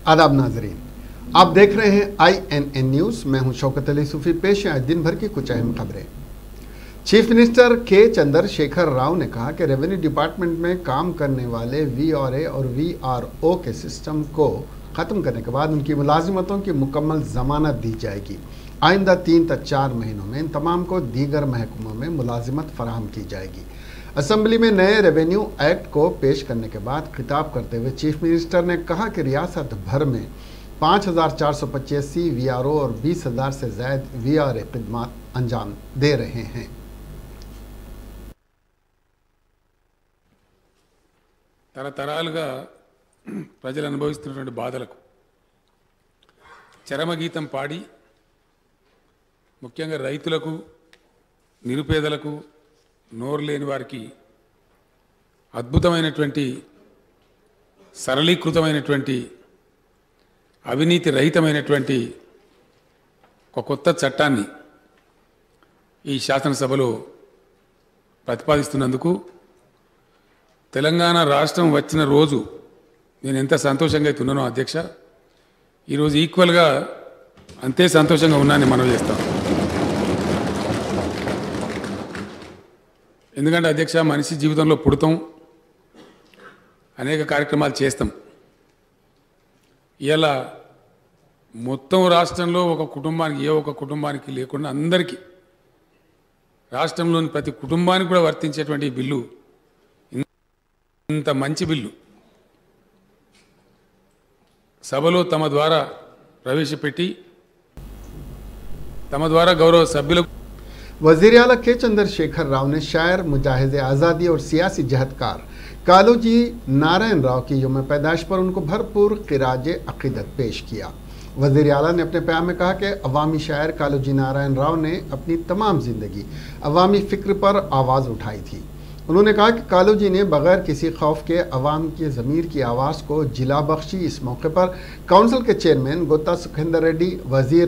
आदाब नाजरीन, आप देख रहे हैं INN न्यूज़। मैं हूं शौकत अली सूफी। पेश है आज दिन भर की कुछ अहम खबरें। चीफ मिनिस्टर के चंद्रशेखर राव ने कहा कि रेवेन्यू डिपार्टमेंट में काम करने वाले VRA और VRO के सिस्टम को ख़त्म करने के बाद उनकी मुलाजिमतों की मुकम्मल ज़मानत दी जाएगी। आइंदा 3 से 4 महीनों में इन तमाम को दीगर महकमों में मुलाजिमत फराहम की जाएगी। असम्बली में नए रेवेन्यू एक्ट को पेश करने के बाद खिताब करते हुए चीफ मिनिस्टर ने कहा कि रियासत भर में 5485 VRO और 20,000 से ज़ायद VRA खिदमात अंजाम दे रहे हैं। తరతరాలుగా ప్రజలు అనుభవిస్తున్నటువంటి బాధలకు చరమగీతం పాడి ముఖ్యంగా రైతులకు నిరుపేదలకు నోరు లేని వారికి అద్భుతమైనటువంటి సరళీకృతమైనటువంటి అవినీతి రహితమైనటువంటి ఒక కొత్త చట్టాన్ని ఈ శాసనసభలో ప్రతిపాదిస్తున్నందుకు తెలంగాణ రాష్ట్రం వచ్చిన రోజు నేను ఎంత సంతోషంగా ఉన్నానో అధ్యక్ష, ఈరోజు ఈక్వల్గా అంతే సంతోషంగా ఉన్నానని మనవి చేస్తాను. ఎందుకంటే అధ్యక్ష, మనిషి జీవితంలో పుడతాం, అనేక కార్యక్రమాలు చేస్తాం. ఇలా మొత్తం రాష్ట్రంలో ఒక కుటుంబానికి ఏ ఒక కుటుంబానికి లేకుండా అందరికీ రాష్ట్రంలోని ప్రతి కుటుంబానికి కూడా వర్తించేటువంటి బిల్లు, ఇంత మంచి బిల్లు సభలో తమ ద్వారా ప్రవేశపెట్టి తమ ద్వారా గౌరవ సభ్యులకు वज़ीर आला के चंद्रशेखर राव ने शायर, मुजाहिद आज़ादी और सियासी जहदकार कालूजी नारायण राव की यौम पैदाइश पर उनको भरपूर ख़िराज अक़ीदत पेश किया। वज़ीर आला ने अपने प्याम में कहा कि अवामी शायर कालूजी नारायण राव ने अपनी तमाम ज़िंदगी अवामी फ़िक्र पर आवाज़ उठाई थी। उन्होंने कहा कि कालूजी ने बग़ैर किसी खौफ के अवाम के ज़मीर की आवाज़ को जिला बख्शी। इस मौके पर काउंसिल के चेयरमैन गोता सुखेंदर रेड्डी, वज़ीर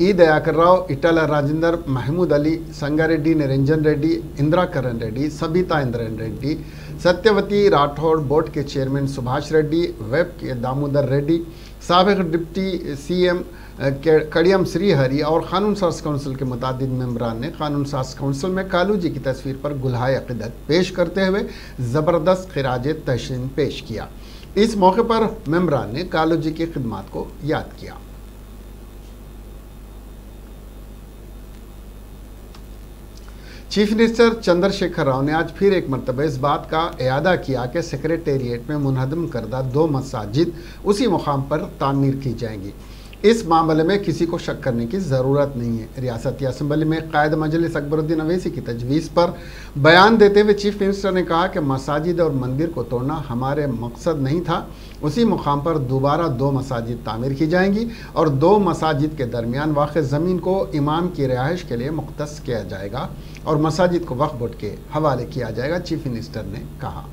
ई दयाकर राव, इटाला राजेंद्र, महमूद अली, संगारेड्डी, निरंजन रेड्डी, इंदिरा करण रेड्डी, सबिता इंद्रन रेड्डी, सत्यवती राठौड़, बोर्ड के चेयरमैन सुभाष रेड्डी, वेब के दामोदर रेड्डी, साबिक़ डिप्टी CM कड़ियम श्रीहरी और कानून साज काउंसिल के मुतादिद मेंबरान ने कानून साज काउंसिल में कालूजी की तस्वीर पर गुलहाए अक़ीदत पेश करते हुए ज़बरदस्त ख़िराज तहसीन पेश किया। इस मौके पर मेंबरान ने कालूजी की खिदमात को याद किया। चीफ मिनिस्टर चंद्रशेखर राव ने आज फिर एक मरतबा इस बात का इयादा किया कि सेक्रेटेरिएट में मुनहदम करदा 2 मसाजिद उसी मुकाम पर तामीर की जाएंगी। इस मामले में किसी को शक करने की ज़रूरत नहीं है। रियासती असम्बली में कायद मजलिस अकबरुद्दीन अवैसी की तजवीज़ पर बयान देते हुए चीफ मिनिस्टर ने कहा कि मसाजिद और मंदिर को तोड़ना हमारे मकसद नहीं था। उसी मुकाम पर दोबारा 2 मसाजिद तामीर की जाएंगी और 2 मसाजिद के दरमियान वाक़ ज़मीन को इमाम की रिहाइश के लिए मुख्तस किया जाएगा और मसाजिद को वक्फ बोर्ड के हवाले किया जाएगा, चीफ मिनिस्टर ने कहा।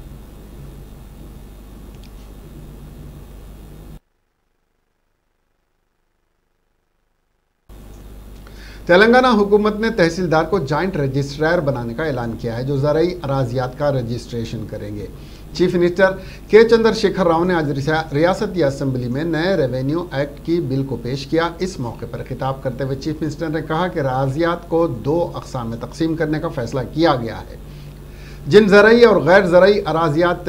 तेलंगाना हुकूमत ने तहसीलदार को जॉइंट रजिस्ट्रार बनाने का ऐलान किया है, जो ज़राई अराजियात का रजिस्ट्रेशन करेंगे। चीफ मिनिस्टर के चंद्रशेखर राव ने आज रियासती असम्बली में नए रेवेन्यू एक्ट की बिल को पेश किया। इस मौके पर खिताब करते हुए चीफ मिनिस्टर ने कहा कि अराजियात को 2 अक़साम में तकसीम करने का फैसला किया गया है, जिन ज़राई और गैर ज़राई अराजियात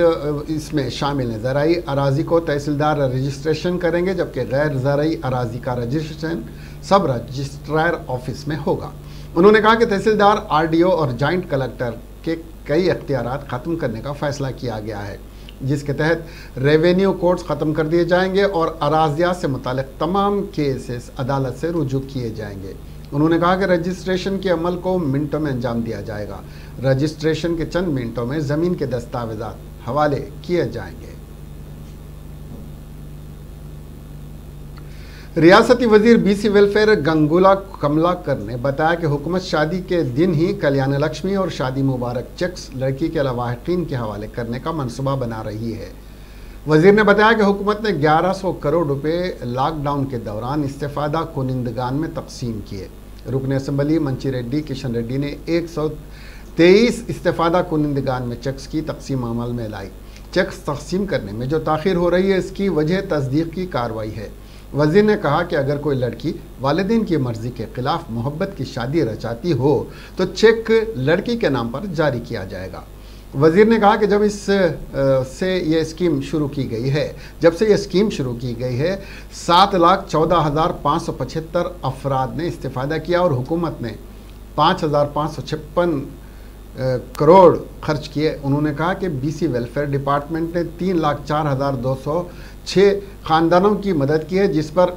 इसमें शामिल हैं। ज़राई अराजी को तहसीलदार रजिस्ट्रेशन करेंगे, जबकि गैर ज़राई अराजी का रजिस्ट्रेशन सब रजिस्ट्रार ऑफिस में होगा। उन्होंने कहा कि तहसीलदार, RDO और जॉइंट कलेक्टर के कई इख्तियारात ख़त्म करने का फ़ैसला किया गया है, जिसके तहत रेवेन्यू कोर्ट्स ख़त्म कर दिए जाएंगे और अराजियात से मुतालिक तमाम केसेस अदालत से रुजू किए जाएंगे। उन्होंने कहा कि रजिस्ट्रेशन के अमल को मिनटों में अंजाम दिया जाएगा। रजिस्ट्रेशन के चंद मिनटों में ज़मीन के दस्तावेज़ात हवाले किए जाएंगे। रियासती वजीर BC वेलफेयर गंगूला कमलाकर ने बताया कि हुकूमत शादी के दिन ही कल्याण लक्ष्मी और शादी मुबारक चेक्स लड़की के लवाहिकीन के हवाले करने का मनसूबा बना रही है। वजीर ने बताया कि हुकूमत ने 1100 करोड़ रुपए लॉकडाउन के दौरान इस्तेफादा कुनिंदगान में तकसीम किए। रुकन असम्बली मंची रेड्डी किशन रेड्डी ने 123 इस्तेफादा कुनिंदगान में चेक्स की तकसीम अमल में लाई। चेक तकसीम करने में जो ताख़ीर हो रही है, इसकी वजह तस्दीक की कार्रवाई है। वज़ीर ने कहा कि अगर कोई लड़की वालिदैन की मर्ज़ी के ख़िलाफ़ मोहब्बत की शादी रचाती हो तो चेक लड़की के नाम पर जारी किया जाएगा। वज़ीर ने कहा कि जब से ये स्कीम शुरू की गई है, 7,14,575 अफराद ने इस्तेफ़ादा किया और हुकूमत ने 5,556 करोड़ खर्च किए। उन्होंने कहा कि BC वेलफेयर डिपार्टमेंट ने 3,04,206 ख़ानदानों की मदद की है, जिस पर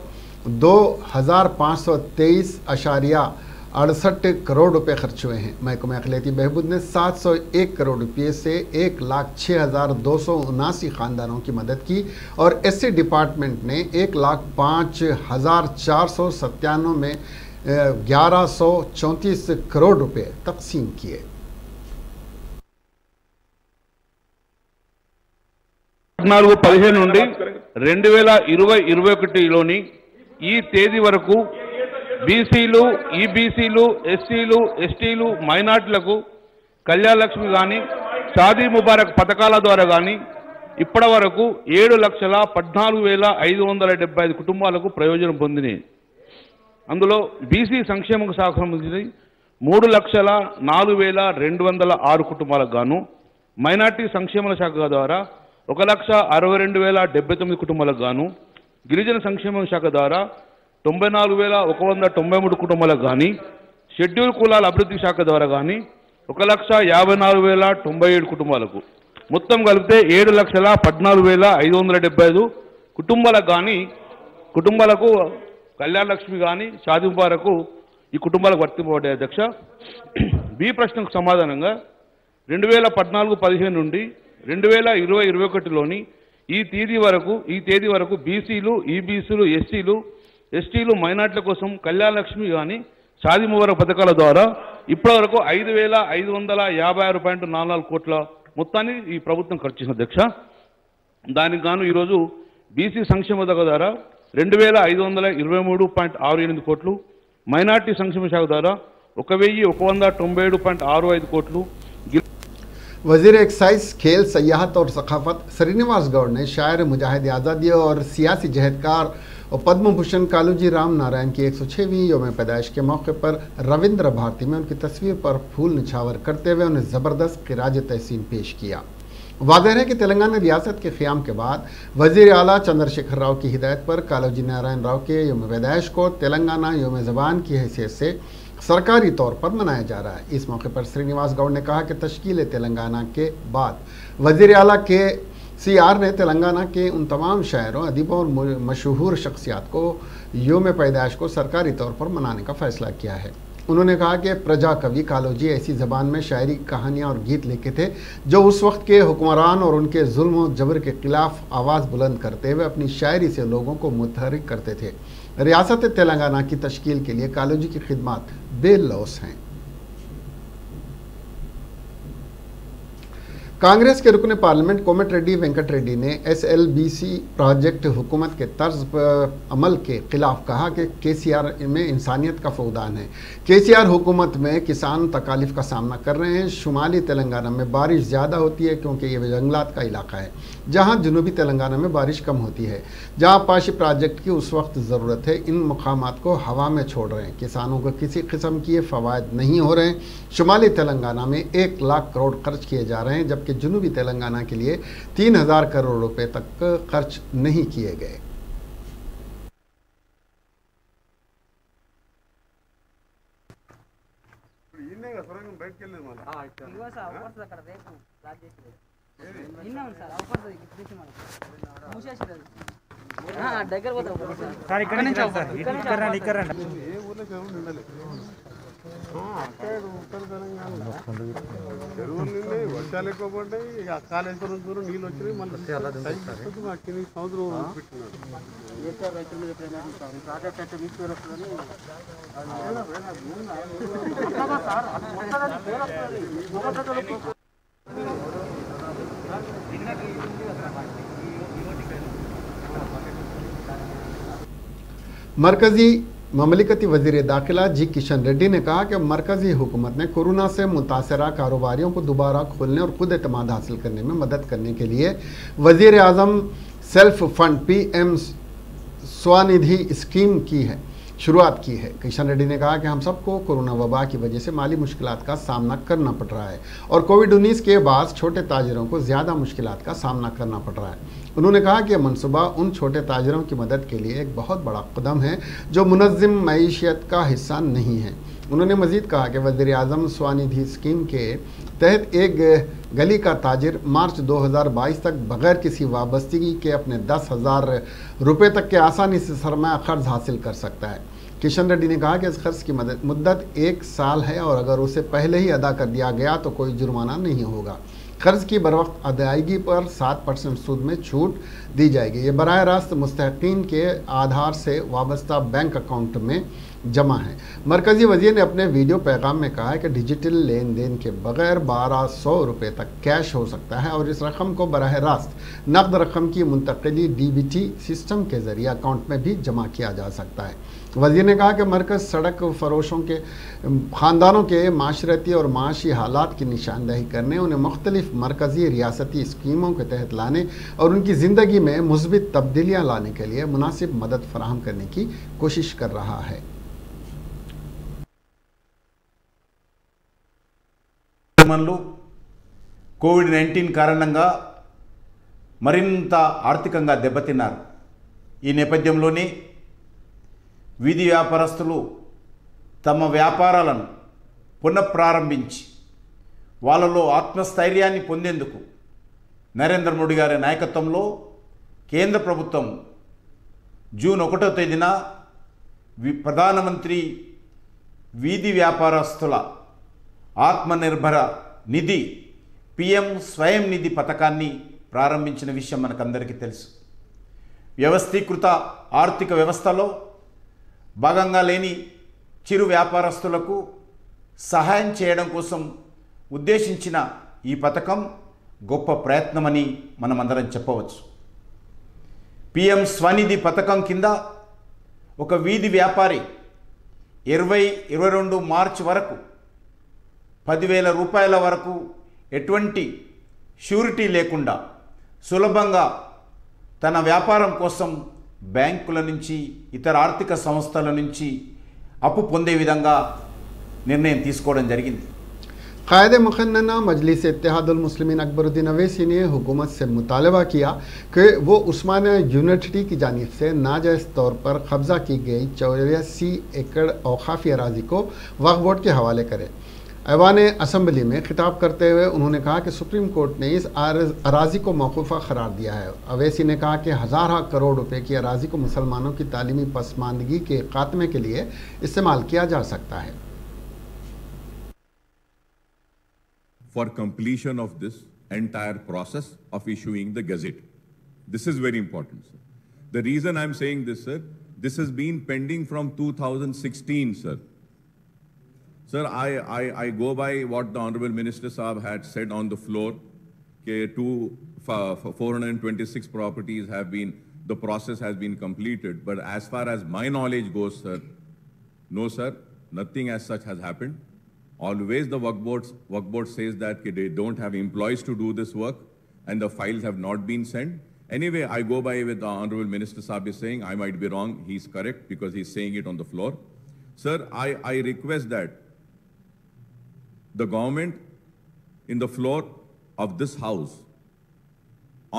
2,523.68 करोड़ रुपए खर्च हुए हैं। महकमा अक़लियती बहबूद ने 701 करोड़ रुपये से 1,06,279 ख़ानदानों की मदद की और SC डिपार्टमेंट ने 1,05,497 में 1,134 करोड़ रुपए तकसीम किए। 14-15 నుండి 2020-21లోని ఈ తేదీ వరకు బీసీలు, ఈబీసీలు, ఎస్సీలు, ఎస్టీలు, మైనార్టీలకు కళ్యాణ లక్ష్మి కానీ, షాదీ ముబారక్ పథకాల ద్వారా కానీ ఇప్పటి వరకు 7,14,575 కుటుంబాలకు ప్రయోజనం పొందినాయి. అందులో బీసీ సంక్షేమ శాఖ సంబంధించి 3,04,206 కుటుంబాలకు గాను, మైనార్టీ సంక్షేమ శాఖ ద్వారా 1,62,079 కుటుంబాలకు గాను, గిరిజన సంక్షేమ శాఖ ద్వారా 94,193 కుటుంబాలకు కానీ, షెడ్యూల్ కులాల అభివృద్ధి శాఖ ద్వారా కానీ 1,54,097 కుటుంబాలకు, మొత్తం కలిపితే 7,14,575 కుటుంబాలకు కానీ కుటుంబాలకు కళ్యాణ లక్ష్మి కానీ షాదీ ముబారక్ ఈ కుటుంబాలకు వర్తింపబడ్డాయి. అధ్యక్ష, బి ప్రశ్నకు సమాధానంగా 2014-15 నుండి 2020-21లోని ఈ తేదీ వరకు బీసీలు, ఈబీసీలు, ఎస్సీలు, ఎస్టీలు, మైనార్టీల కోసం కళ్యాణ లక్ష్మి కానీ షాదీ ముబారక్ పథకాల ద్వారా ఇప్పటి వరకు 5,556.44 కోట్ల మొత్తాన్ని ఈ ప్రభుత్వం ఖర్చు చేసింది. అధ్యక్ష, దానికి గాను ఈరోజు బీసీ సంక్షేమ శాఖ ద్వారా 2,523.68 కోట్లు, మైనార్టీ సంక్షేమ శాఖ ద్వారా 1,197.65 కోట్లు. वज़ीर एक्साइज, खेल, सयाहत और सखाफत श्रीनिवास गौड़ ने शायर, मुजाहिद आज़ादी और सियासी जहदकार और पद्म भूषण कालूजी राम नारायण की 106वीं योम पैदाइश के मौके पर रविंद्र भारती में उनकी तस्वीर पर फूल निछावर करते हुए उन्हें ज़बरदस्त ख़िराज तहसीन पेश किया। वाज़ेह है कि तेलंगाना रियासत के क़याम के बाद वज़ीर आला चंद्रशेखर राव की हिदायत पर कालूजी नारायण राव के योम पैदाइश को तेलंगाना योम ज़बान की हैसियत से सरकारी तौर पर मनाया जा रहा है। इस मौके पर श्रीनिवास गौड़ ने कहा कि तश्कील तेलंगाना के बाद वज़ीर आला के CR ने तेलंगाना के उन तमाम शायरों, अदीबों और मशहूर शख्सियात को योम पैदाइश को सरकारी तौर पर मनाने का फ़ैसला किया है। उन्होंने कहा कि प्रजा कवि कालोजी ऐसी ज़बान में शायरी, कहानियाँ और गीत लिखे थे जो उस वक्त के हुक्मरान और उनके जुल्म और जबर के ख़िलाफ़ आवाज़ बुलंद करते हुए अपनी शायरी से लोगों को मुतहर्रिक करते थे। रियासत तेलंगाना की तश्कील के लिए कालोजी की खिदमत बेलौस हैं। कांग्रेस के रुकन पार्लियामेंट कोमट रेड्डी वेंकट रेड्डी ने SLBC प्रोजेक्ट हुकूमत के तर्ज पर अमल के खिलाफ कहा कि KCR में इंसानियत का फौदान है। KCR हुकूमत में किसान तकालीफ का सामना कर रहे हैं। शुमाली तेलंगाना में बारिश ज़्यादा होती है क्योंकि ये जंगलात का इलाका है, जहां जनूबी तेलंगाना में बारिश कम होती है। जहां पाशी प्रोजेक्ट की उस वक्त ज़रूरत है, इन मकामात को हवा में छोड़ रहे हैं। किसानों को किसी किस्म की फ़वाद नहीं हो रहे हैं। शुमाली तेलंगाना में 1 लाख करोड़ खर्च किए जा रहे हैं, जबकि जनूबी तेलंगाना के लिए 3,000 करोड़ रुपए तक खर्च नहीं किए गए। వర్షాలు ఎక్కువ పడ్డాయి, కాళేశ్వరం దూరం నీళ్ళు వచ్చినాయి, మళ్ళీ సముద్రం मरकज़ी ममलिकती वजीर दाखिला जी किशन रेड्डी ने कहा कि मरकजी हुकूमत ने कोरोना से मुतासरा कारोबारियों को दोबारा खोलने और खुद एतमाद हासिल करने में मदद करने के लिए वजीर आज़म self fund PM Svanidhi scheme की शुरुआत की है। किशन रेड्डी ने कहा कि हम सबको कोरोना वबा की वजह से माली मुश्किलात का सामना करना पड़ रहा है और कोविड-19 के बाद छोटे ताजिरों को ज़्यादा मुश्किलात का सामना करना पड़ रहा है। उन्होंने कहा कि यह मनसूबा उन छोटे ताजिरों की मदद के लिए एक बहुत बड़ा कदम है जो मुनज़्ज़म मईशत का हिस्सा नहीं है। उन्होंने मज़ीद कहा कि वज़ीर आज़म स्वनिधि स्कीम के तहत एक गली का ताजिर मार्च 2022 तक बग़ैर किसी वाबस्तगी के अपने 10,000 रुपये तक के आसानी से सरमाया क़र्ज़ हासिल कर सकता है। किशन रेड्डी ने कहा कि इस क़र्ज़ की मुद्दत 1 साल है और अगर उसे पहले ही अदा कर दिया गया तो कोई जुर्माना नहीं होगा। कर्ज़ की बरवक्त अदायगी पर 7% सूद में छूट दी जाएगी। ये बराह रास्त मुस्तहक़ीन के आधार से वाबस्ता बैंक अकाउंट में जमा है। मरकज़ी वज़ीर ने अपने वीडियो पैगाम में कहा है कि डिजिटल लेन देन के बगैर 1200 रुपये तक कैश हो सकता है और इस रकम को बराह रास्त नकद रकम की मुंतकिली DBT सिस्टम के ज़रिए अकाउंट में भी जमा किया जा सकता है। वज़ीर ने कहा कि मरकज़ सड़क फरोशों के ख़ानदानों के माशरती और माशी हालात की निशानदही करने, उन्हें मुख्तलिफ मरकज़ी रियासती स्कीमों के तहत लाने और उनकी ज़िंदगी में मुस्बित तब्दीलियाँ लाने के लिए मुनासिब मदद फराहम करने की कोशिश कर रहा है। కోవిడ్-19 కారణంగా మరింత ఆర్థికంగా దెబ్బతిన్నారు. ఈ నేపథ్యంలోనే వీధి వ్యాపారస్తులు తమ వ్యాపారాలను పునఃప్రారంభించి వాళ్ళలో ఆత్మస్థైర్యాన్ని పొందేందుకు నరేంద్ర మోడీ గారి నాయకత్వంలో కేంద్ర ప్రభుత్వం జూన్ 1వ తేదీన ప్రధానమంత్రి వీధి వ్యాపారస్తుల ఆత్మనిర్భర నిధి PM స్వయం నిధి పథకాన్ని ప్రారంభించిన విషయం మనకందరికీ తెలుసు. వ్యవస్థీకృత ఆర్థిక వ్యవస్థలో భాగంగా లేని చిరు వ్యాపారస్తులకు సహాయం చేయడం కోసం ఉద్దేశించిన ఈ పథకం గొప్ప ప్రయత్నమని మనమందరం చెప్పవచ్చు. PM స్వనిధి పథకం కింద ఒక వీధి వ్యాపారి 2022 మార్చి వరకు 10,000 రూపాయల వరకు ఎటువంటి షూరిటీ లేకుండా సులభంగా తన వ్యాపారం కోసం బ్యాంకుల నుంచి ఇతర ఆర్థిక సంస్థల నుంచి అప్పు పొందే విధంగా నిర్ణయం తీసుకోవడం జరిగింది. क़ायदे मुखन्नना मजलिस इत्तेहादुल मुस्लिमीन अकबरुद्दीन अवैसी ने हुकूमत से मुतालबा किया कि वो उस्मानिया यूनिवर्सिटी की जानिब से नाजायज़ तौर पर कब्ज़ा की गई 84 एकड़ औकाफ़ी अराज़ी को वक्फ बोर्ड के हवाले करे। ऐवान असम्बली में खिताब करते हुए उन्होंने कहा कि सुप्रीम कोर्ट ने इस अराज़ी को मौकूफ़ा करार दिया है। अवैसी ने कहा कि हज़ार करोड़ रुपए की अराज़ी को मुसलमानों की तालीमी पसमानदगी के खात्मे के लिए इस्तेमाल किया जा सकता है। For completion of this entire process of issuing the gazette. This is very important, sir. The reason I'm saying this, sir, this has been pending from 2016, sir. Sir, I go by what the Honorable Minister Saab had said on the floor, that 426 properties have been, the process has been completed. But as far as my knowledge goes, sir, no, sir, nothing as such has happened. Always the work board says that they don't have employees to do this work and the files have not been sent. Anyway, I go by with the Honorable Minister Saab is saying, I might be wrong, he's correct because he's saying it on the floor. Sir, I request that the government in the floor of this house,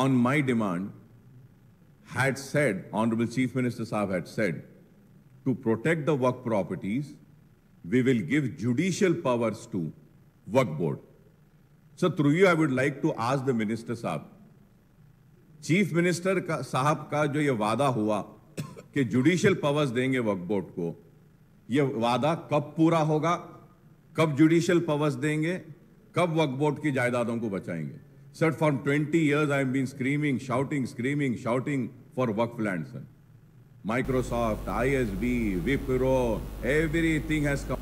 on my demand, had said, Honorable Chief Minister Saab had said, to protect the work properties, we will give judicial powers to work board. So through you, I would like to ask the Minister Saab, Chief Minister साहब का जो ये वादा हुआ कि judicial powers देंगे वक्फ board को, ये वादा कब पूरा होगा, कब जुडिशियल पावर्स देंगे, कब वक्फ बोर्ड की जायदादों को बचाएंगे? Sir, for 20 years I have been screaming, shouting for Waqf land, sir. Microsoft, ISB, Wipro, everything has come.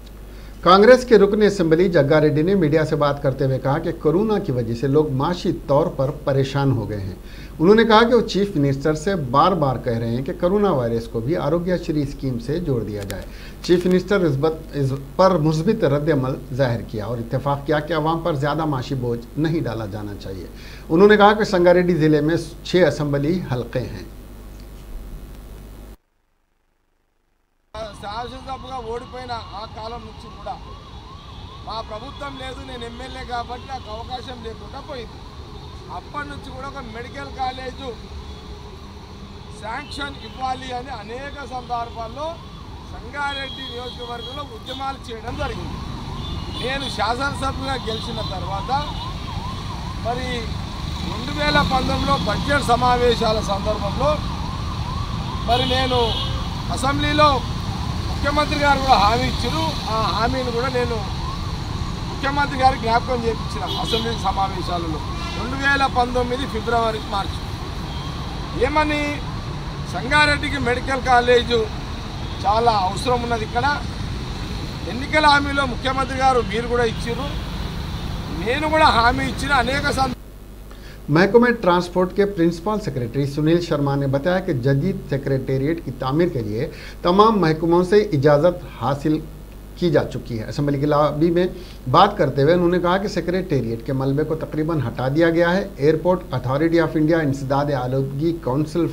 Congress के रुकन असेंबली जग्गा रेड्डी ने मीडिया से बात करते हुए कहा कि कोरोना की वजह से लोग माशी तौर पर परेशान हो गए हैं। उन्होंने कहा कि वो चीफ मिनिस्टर से बार बार कह रहे हैं कि कोरोना वायरस को भी आरोग्यश्री स्कीम से जोड़ दिया जाए। चीफ मिनिस्टर इस पर मुस्बित रद्द-ए-अमल जाहिर किया और इत्तेफाक किया कि अवाम पर ज़्यादा माशी बोझ नहीं डाला जाना चाहिए। उन्होंने कहा कि संगारेड्डी ज़िले में 6 असेंबली हल्के हैं। శాసనసభగా ఓడిపోయిన ఆ కాలం నుంచి కూడా మా ప్రభుత్వం లేదు, నేను ఎమ్మెల్యే కాబట్టి నాకు అవకాశం లేకుండా పోయింది. అప్పటి నుంచి కూడా ఒక మెడికల్ కాలేజు శాంక్షన్ ఇవ్వాలి అని అనేక సందర్భాల్లో సంగారెడ్డి నియోజకవర్గంలో ఉద్యమాలు చేయడం జరిగింది. నేను శాసనసభగా గెలిచిన తర్వాత మరి 2019లో బడ్జెట్ సమావేశాల సందర్భంలో మరి నేను అసెంబ్లీలో ముఖ్యమంత్రి గారు కూడా హామీ ఇచ్చారు. ఆ హామీని కూడా నేను ముఖ్యమంత్రి గారికి జ్ఞాపకం చేయించిన అసెంబ్లీ సమావేశాలలో 2019 ఫిబ్రవరి మార్చి ఏమని సంగారెడ్డికి మెడికల్ కాలేజు చాలా అవసరం ఉన్నది. ఇక్కడ ఎన్నికల హామీలో ముఖ్యమంత్రి గారు మీరు కూడా ఇచ్చారు, నేను కూడా హామీ ఇచ్చిన అనేక महकमे ट्रांसपोर्ट के प्रिंसिपल सेक्रेटरी सुनील शर्मा ने बताया कि जदीद सेक्रेटेरिएट की तामीर के लिए तमाम महकमों से इजाज़त हासिल की जा चुकी है। असेंबली की लॉबी में बात करते हुए उन्होंने कहा कि सेक्रेटेरिएट के मलबे को तकरीबन हटा दिया गया है। एयरपोर्ट अथॉरिटी ऑफ इंडिया, इंसदाद आलूदगी काउंसिल,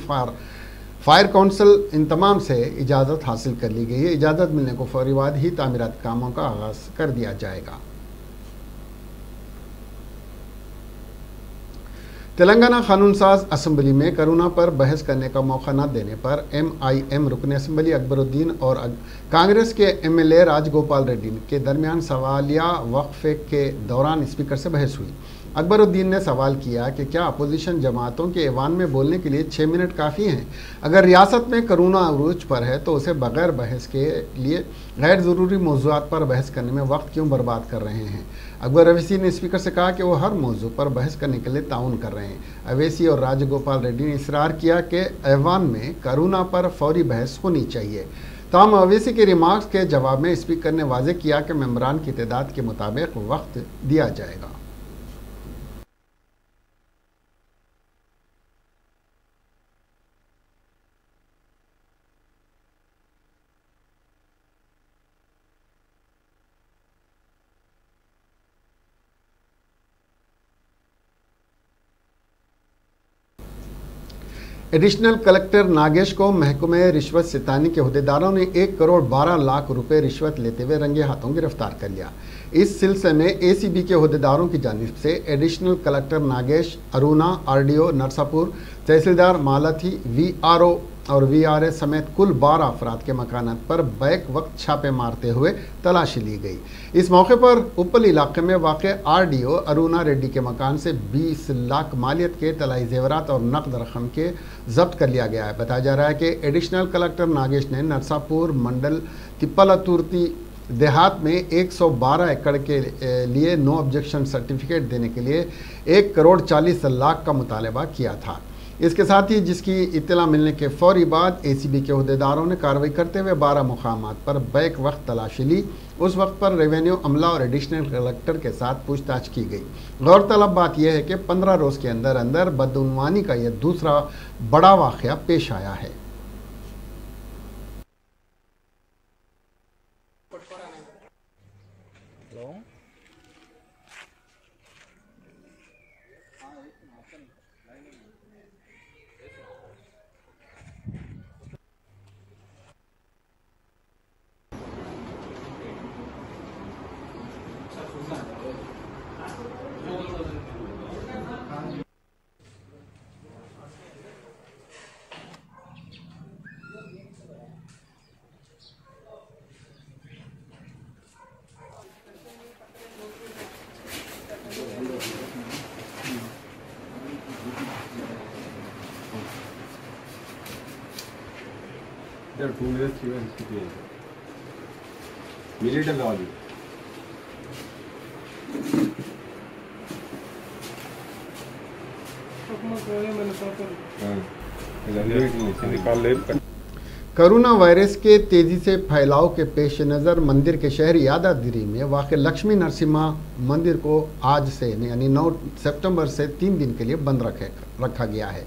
फायर काउंसिल, इन तमाम से इजाज़त हासिल कर ली गई है। इजाज़त मिलने को फौरी बाद ही तामीरात कामों का आगाज़ कर दिया जाएगा। तेलंगाना कानून साज असेंबली में कोरोना पर बहस करने का मौका न देने पर MIM रुकन असेंबली अकबरुद्दीन और कांग्रेस के MLA राजगोपाल रेड्डी के दरमियान सवालिया वक्फे के दौरान स्पीकर से बहस हुई। अकबरुद्दीन ने सवाल किया कि क्या अपोजिशन जमातों के ऐवान में बोलने के लिए 6 मिनट काफ़ी हैं? अगर रियासत में कोरोना अरूज पर है तो उसे बगैर बहस के लिए गैर ज़रूरी मौज़ूआत पर बहस करने में वक्त क्यों बर्बाद कर रहे हैं? अकबर अवैसी ने स्पीकर से कहा कि वो हर मौजू पर बहस करने के लिए ताउन कर रहे हैं। अवैसी और राजगोपाल रेड्डी ने इसरार किया कि ऐवान में कोरोना पर फौरी बहस होनी चाहिए। ताहम अवैसी के रिमार्क्स के जवाब में स्पीकर ने वाज़ेह किया कि मेंबरान की तादाद के मुताबिक वक्त दिया जाएगा। एडिशनल कलेक्टर नागेश को महकमे रिश्वत सितानी के अहदेदारों ने 1 करोड़ 12 लाख रुपए रिश्वत लेते हुए रंगे हाथों गिरफ्तार कर लिया। इस सिलसिले में ACB के अहदेदारों की जानिब से additional collector Nagesh, Aruna, RDO Narsapur, तहसीलदार मालथी, VRO और VRA समेत कुल 12 अफराद के मकानात पर बैक वक्त छापे मारते हुए तलाशी ली गई। इस मौके पर उपल इलाके में वाक़े RDO अरुणा रेड्डी के मकान से 20 लाख मालियत के तलाई जेवरात और नकद रकम के जब्त कर लिया गया है। बताया जा रहा है कि एडिशनल कलेक्टर नागेश ने नरसापुर मंडल तिप्पलातुर्ती देहात में 112 एकड़ के लिए नो ऑब्जेक्शन सर्टिफिकेट देने के लिए 1 करोड़ 40 लाख का मुतालबा किया था। इसके साथ ही जिसकी इत्तला मिलने के फौरी बाद ACB के अहदेदारों ने कार्रवाई करते हुए 12 मुकामात पर बैक वक्त तलाशी ली। उस वक्त पर रेवेन्यू अमला और एडिशनल कलेक्टर के साथ पूछताछ की गई। गौरतलब बात यह है कि 15 रोज़ के अंदर अंदर बदउनवानी का यह दूसरा बड़ा वाक़या पेश आया है। There are 2 minutes here and CPA. Military lobby. Corona virus के तेजी से फैलाव के पेश नज़र मंदिर के शहर यादाद्री में वाक़ लक्ष्मी नरसिम्हा मंदिर को आज से यानी 9 सितंबर से 3 दिन के लिए बंद रखा गया है।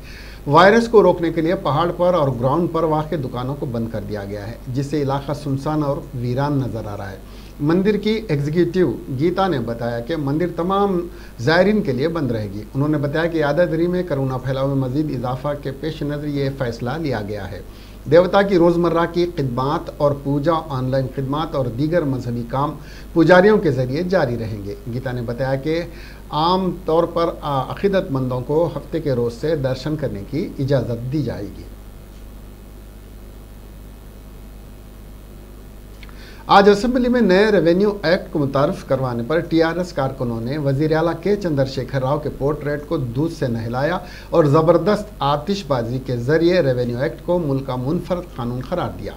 वायरस को रोकने के लिए पहाड़ पर और ग्राउंड पर वाक़ दुकानों को बंद कर दिया गया है, जिससे इलाका सुनसान और वीरान नज़र आ रहा है। मंदिर की एग्जीक्यूटिव गीता ने बताया कि मंदिर तमाम ज़ायरीन के लिए बंद रहेगी। उन्होंने बताया कि यादाद्री में कोरोना फैलाव में मज़ीद इजाफा के पेश नज़र ये फैसला लिया गया है। देवता की रोज़मर्रा की खिदमात और पूजा, ऑनलाइन खिदमात और दीगर मजहबी काम पुजारियों के ज़रिए जारी रहेंगे। गीता ने बताया कि आम तौर पर अक़ीदतमंदों को हफ्ते के रोज़ से दर्शन करने की इजाज़त दी जाएगी। आज असेंबली में नए रेवेन्यू एक्ट को मुतारफ़ करवाने पर टीआरएस कारकुनों ने वज़ीर आला के चंद्रशेखर राव के पोर्ट्रेट को दूध से नहलाया और ज़बरदस्त आतिशबाजी के जरिए रेवेन्यू एक्ट को मुल्क का मुनफरद कानून करार दिया।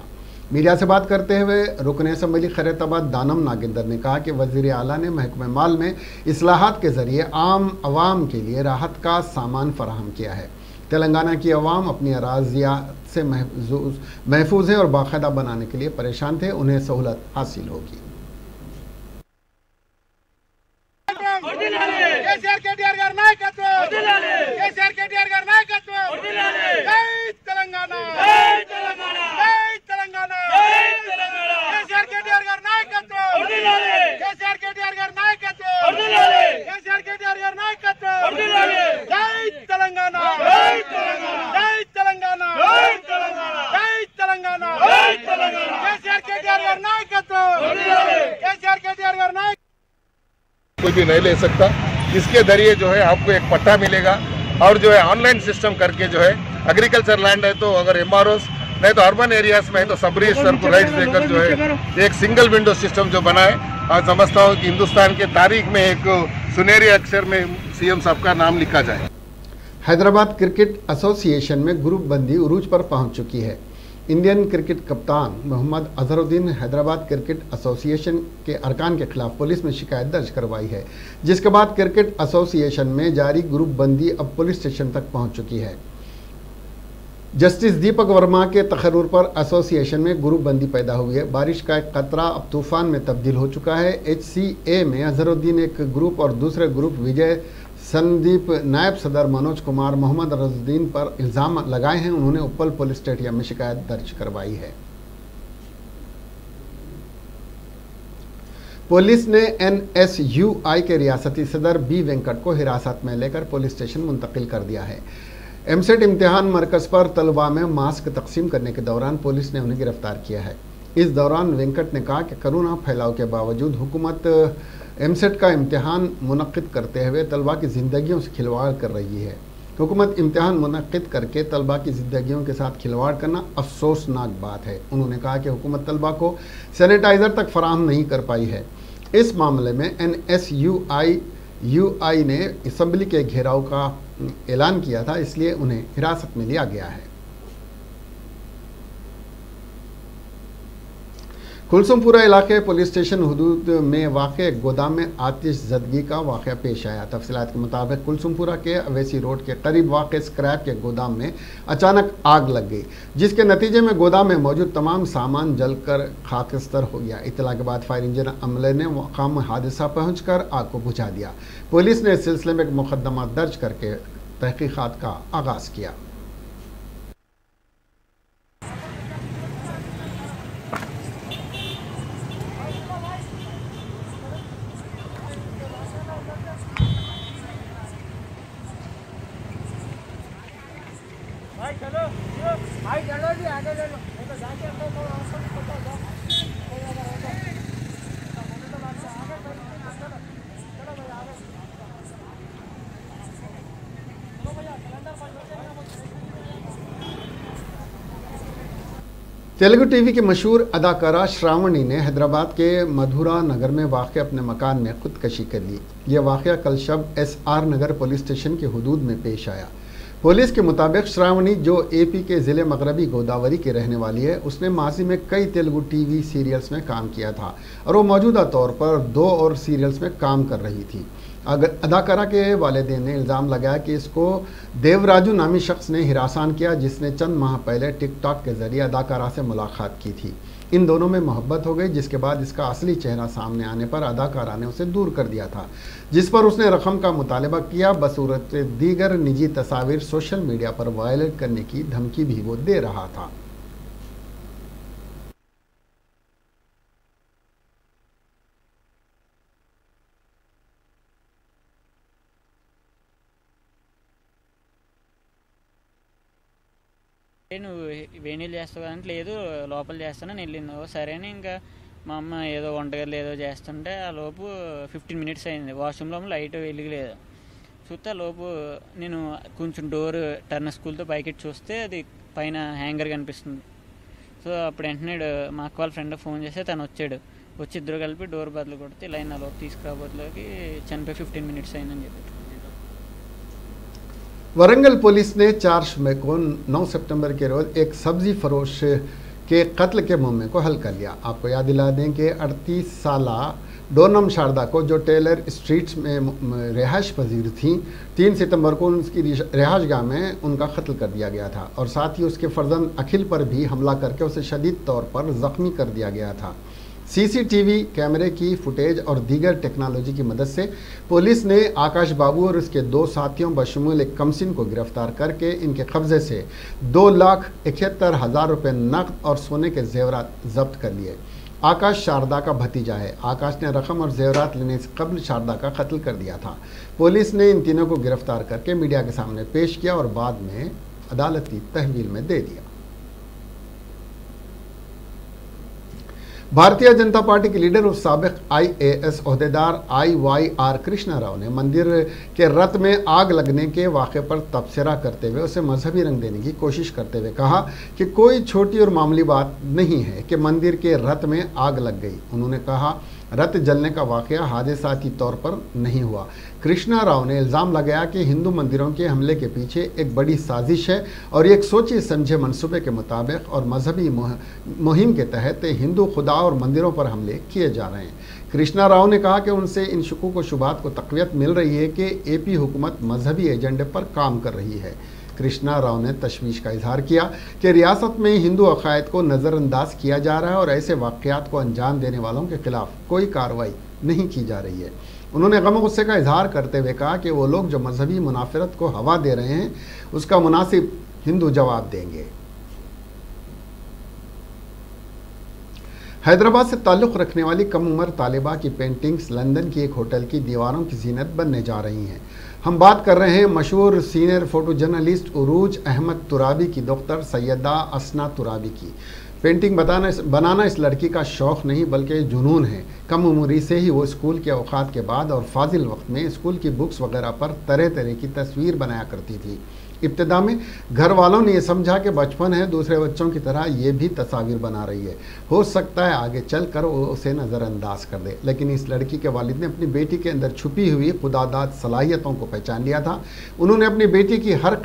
मीडिया से बात करते हुए रुकन असम्बली खैरताबाद दानम नागेंदर ने कहा कि वज़ीर आला ने महकमे माल में इस्लाहात के ज़रिए आम अवाम के लिए राहत का सामान फराहम किया है। तेलंगाना की अवाम अपनी अराजिया से महफूज है और बाकायदा बनाने के लिए परेशान थे, उन्हें सहूलत हासिल होगी। कोई भी नहीं ले सकता। इसके जरिए जो है आपको एक पट्टा मिलेगा और जो है ऑनलाइन सिस्टम करके जो है एग्रीकल्चर लैंड है तो अगर एमआरओस नहीं तो अर्बन एरियाज में है तो सब रजिस्टर को राइट्स देकर जो है एक सिंगल विंडो सिस्टम जो बना है। और समझता हूँ कि हिंदुस्तान के तारीख में एक सुनहरे अक्षर में सीएम साहब का नाम लिखा जाए। हैदराबाद क्रिकेट एसोसिएशन में ग्रुप बंदी उरूज पर पहुंच चुकी है। इंडियन क्रिकेट कप्तान मोहम्मद अजहरुद्दीन हैदराबाद क्रिकेट एसोसिएशन के अरकान के खिलाफ पुलिस में शिकायत दर्ज करवाई है, जिसके बाद क्रिकेट एसोसिएशन में जारी ग्रुप बंदी अब पुलिस स्टेशन तक पहुंच चुकी है। जस्टिस दीपक वर्मा के तकर्रुर पर एसोसिएशन में ग्रुप बंदी पैदा हुई है। बारिश का एक कतरा अब तूफान में तब्दील हो चुका है। HCA में अजहरुद्दीन एक ग्रुप और दूसरे ग्रुप विजय संदीप नायब सदर मनोज कुमार मोहम्मद अजहरुद्दीन पर इल्ज़ाम लगाए हैं। उन्होंने उप्पल पुलिस स्टेशन में शिकायत दर्ज करवाई है। पुलिस ने NSUI के रियासती सदर B वेंकट को हिरासत में लेकर पुलिस स्टेशन मुंतकिल कर दिया है। एमसेट इम्तिहान मरकज़ पर तलबा में मास्क तकसीम करने के दौरान पुलिस ने उन्हें गिरफ्तार किया है। इस दौरान वेंकट ने कहा कि कोरोना फैलाव के बावजूद हुकूमत एमसेट का इम्तिहान मुनक्किद करते हुए तलबा की ज़िंदगियों से खिलवाड़ कर रही है। हुकूमत इम्तिहान मुनक्किद करके तलबा की ज़िंदगियों के साथ खिलवाड़ करना अफसोसनाक बात है। उन्होंने कहा कि हुकूमत तलबा को सैनिटाइज़र तक फराहम नहीं कर पाई है। इस मामले में NSUI ने असम्बली के घेराव का ऐलान किया था, इसलिए उन्हें हिरासत में लिया गया है। कुलसुमपुरा इलाके पुलिस स्टेशन हुदूद में वाक़ एक गोदाम में आतिशज़दगी का वाक़या पेश आया। तफसीलात के मुताबिक कुलसुमपुरा के अवैसी रोड के करीब वाक़ स्क्रैप के गोदाम में अचानक आग लग गई, जिसके नतीजे में गोदाम में मौजूद तमाम सामान जलकर खाकस्तर हो गया। इत्तला के बाद फायर इंजन अमले ने मकाम हादसा पहुंचकर आग को बुझा दिया। पुलिस ने इस सिलसिले में एक मुकदमा दर्ज करके तहकीकात का आगाज़ किया। तेलुगु टीवी की मशहूर अदाकारा श्रावणी ने हैदराबाद के मधुरा नगर में वाक़ अपने मकान में खुदकशी कर ली। यह वाक़ कल शब SR नगर पुलिस स्टेशन के हुदूद में पेश आया। पुलिस के मुताबिक श्रावणी, जो AP के ज़िले मगरबी गोदावरी की रहने वाली है, उसने माजी में कई तेलुगु टीवी सीरियल्स में काम किया था और वो मौजूदा तौर पर 2 और सीरियल्स में काम कर रही थी। अदाकारा के वालिदैन ने इल्ज़ाम लगाया कि इसको देवराजू नामी शख्स ने हिरासान किया, जिसने चंद माह पहले टिकटॉक के ज़रिए अदाकारा से मुलाकात की थी। इन दोनों में मोहब्बत हो गई, जिसके बाद इसका असली चेहरा सामने आने पर अदाकारा ने उसे दूर कर दिया था, जिस पर उसने रकम का मुतालबा किया। बसूरत दीगर निजी तस्वीर सोशल मीडिया पर वायरल करने की धमकी भी वो दे रहा था। నువ్వు వేణీలు చేస్తావు అంటే లేదు లోపల చేస్తానని వెళ్ళింది. సరేని ఇంకా మా అమ్మ ఏదో వంటగదిలో ఏదో చేస్తుంటే ఆ లోపు 15 మినిట్స్ అయింది. వాష్రూమ్లో లైట్ వెలిగలేదు. చూస్తే ఆ లోపు నేను కొంచెం డోర్ టర్న్ స్కూల్తో పైకి చూస్తే అది పైన హ్యాంగర్ కనిపిస్తుంది. సో అప్పుడు వెంటనే మా అక్క వాళ్ళ ఫ్రెండ్ ఫోన్ చేస్తే తను వచ్చాడు. వచ్చి ఇద్దరు కలిపి డోర్ బదులు కొడితే ఇలా నా లోపు తీసుకురాబోతులోకి చనిపోయి 15 మినిట్స్ అయిందని చెప్పి. वरंगल पुलिस ने 4 मई को 9 सितंबर के रोज़ एक सब्जी फरोश के कत्ल के मामले को हल कर लिया। आपको याद दिला दें कि 38 साला डोनम शारदा को, जो टेलर स्ट्रीट्स में रिहाइश पजीर थी, 3 सितंबर को उसकी रिहाइशगाह में उनका कत्ल कर दिया गया था और साथ ही उसके फर्जंद अखिल पर भी हमला करके उसे शदीद तौर पर ज़ख्मी कर दिया गया था। सीसीटीवी कैमरे की फुटेज और दीगर टेक्नोलॉजी की मदद से पुलिस ने आकाश बाबू और उसके 2 साथियों बशमूल एक कमसिन को गिरफ्तार करके इनके कब्जे से 2,71,000 रुपये नकद और सोने के जेवरात जब्त कर लिए। आकाश शारदा का भतीजा है। आकाश ने रकम और जेवरात लेने से कबल शारदा का कत्ल कर दिया था। पुलिस ने इन तीनों को गिरफ्तार करके मीडिया के सामने पेश किया और बाद में अदालती तहवील में दे दिया। भारतीय जनता पार्टी के लीडर और साबिक IAS ओहदेदार IYR कृष्णा राव ने मंदिर के रथ में आग लगने के वाक़े पर तबसरा करते हुए उसे मजहबी रंग देने की कोशिश करते हुए कहा कि कोई छोटी और मामूली बात नहीं है कि मंदिर के रथ में आग लग गई। उन्होंने कहा रथ जलने का वाक़या हादसाती तौर पर नहीं हुआ। कृष्णा राव ने इल्ज़ाम लगाया कि हिंदू मंदिरों के हमले के पीछे एक बड़ी साजिश है और एक सोचे समझे मंसूबे के मुताबिक और मजहबी मुहिम के तहत हिंदू खुदा और मंदिरों पर हमले किए जा रहे हैं। कृष्णा राव ने कहा कि उनसे इन शुकूक व शुबात को तक़वियत मिल रही है कि AP हुकूमत मजहबी एजेंडे पर काम कर रही है। कृष्णा राव ने तशवीश का इजहार किया कि रियासत में हिंदू अकायद को नज़रअंदाज किया जा रहा है और ऐसे वाक़यात को अंजाम देने वालों के खिलाफ कोई कार्रवाई नहीं की जा रही है। उन्होंने गम गुस्से का इजहार करते हुए कहा कि वो लोग जो मजहबी मुनाफरत को हवा दे रहे हैं उसका मुनासिब हिंदू जवाब देंगे। हैदराबाद से ताल्लुक़ रखने वाली कम उम्र तालिबा की पेंटिंग्स लंदन की एक होटल की दीवारों की जीनत बनने जा रही हैं। हम बात कर रहे हैं मशहूर सीनियर फ़ोटो जर्नलिस्ट उरूज अहमद तुराबी की दोख्तर सैयदा असना तुराबी की। पेंटिंग बनाना इस लड़की का शौक़ नहीं बल्कि जुनून है। कम उम्री से ही वो स्कूल के औकात के बाद और फाजिल वक्त में स्कूल की बुक्स वगैरह पर तरह तरह की तस्वीर बनाया करती थी। इब्तिदा में घर वालों ने यह समझा कि बचपन है, दूसरे बच्चों की तरह ये भी तस्वीर बना रही है, हो सकता है आगे चल कर वो उसे नज़रअंदाज कर दे। लेकिन इस लड़की के वालिद ने अपनी बेटी के अंदर छुपी हुई खुदादाद सलाहियतों को पहचान लिया था। उन्होंने अपनी बेटी की हर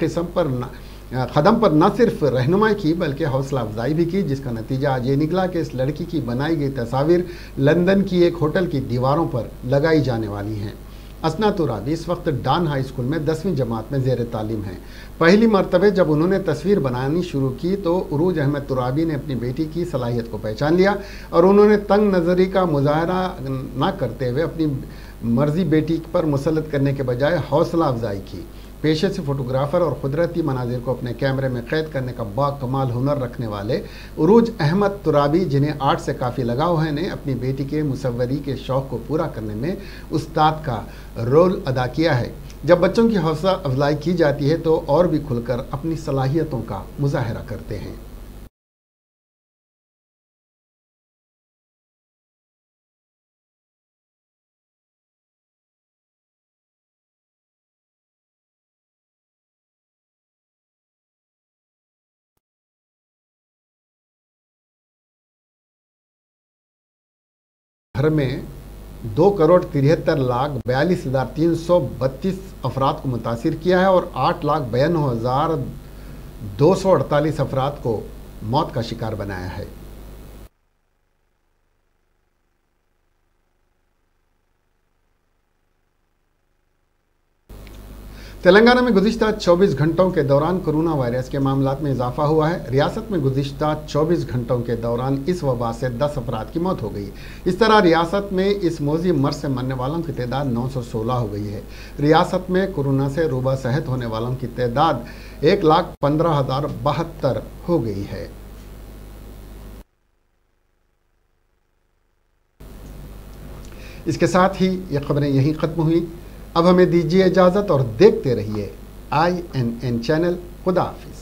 कदम पर न सिर्फ रहनुमाई की बल्कि हौसला अफजाई भी की, जिसका नतीजा आज ये निकला कि इस लड़की की बनाई गई तस्वीर लंदन की एक होटल की दीवारों पर लगाई जाने वाली हैं। असना तुराबी इस वक्त डान हाई स्कूल में 10वीं जमात में ज़ेर तालीम है। पहली मरतबे जब उन्होंने तस्वीर बनानी शुरू की तो उरूज अहमद तुराबी ने अपनी बेटी की सलाहियत को पहचान लिया और उन्होंने तंग नज़री का मुजाहरा न करते हुए अपनी मर्जी बेटी पर मुसल्लत करने के बजाय हौसला अफजाई की। पेशे से फोटोग्राफ़र और कुदरती मनाजिर को अपने कैमरे में कैद करने का बाकमाल हुनर रखने वाले उरूज अहमद तुराबी, जिन्हें आर्ट से काफ़ी लगाव है, ने अपनी बेटी के मुसव्वरी के शौक़ को पूरा करने में उस्ताद का रोल अदा किया है। जब बच्चों की हौसला अफजाई की जाती है तो और भी खुलकर अपनी सलाहियतों का मुजाहरा करते हैं। भर में 2,73,42,332 अफराद को मुतासिर किया है और 8,92,248 अफराद को मौत का शिकार बनाया है। तेलंगाना में गुज़िश्ता 24 घंटों के दौरान कोरोना वायरस के मामलात में इजाफा हुआ है। रियासत में गुज़िश्ता 24 घंटों के दौरान इस वबा से 10 अफराद की मौत हो गई। इस तरह रियासत में इस मौजी मर्ज से मरने वालों की तादाद 916 हो गई है। रियासत में कोरोना से रूबा सेहत होने वालों की तादाद 1,15,072 हो गई है। इसके साथ ही ये खबरें यहीं ख़त्म हुई। अब हमें दीजिए इजाज़त और देखते रहिए INN चैनल। खुदा हाफिज़।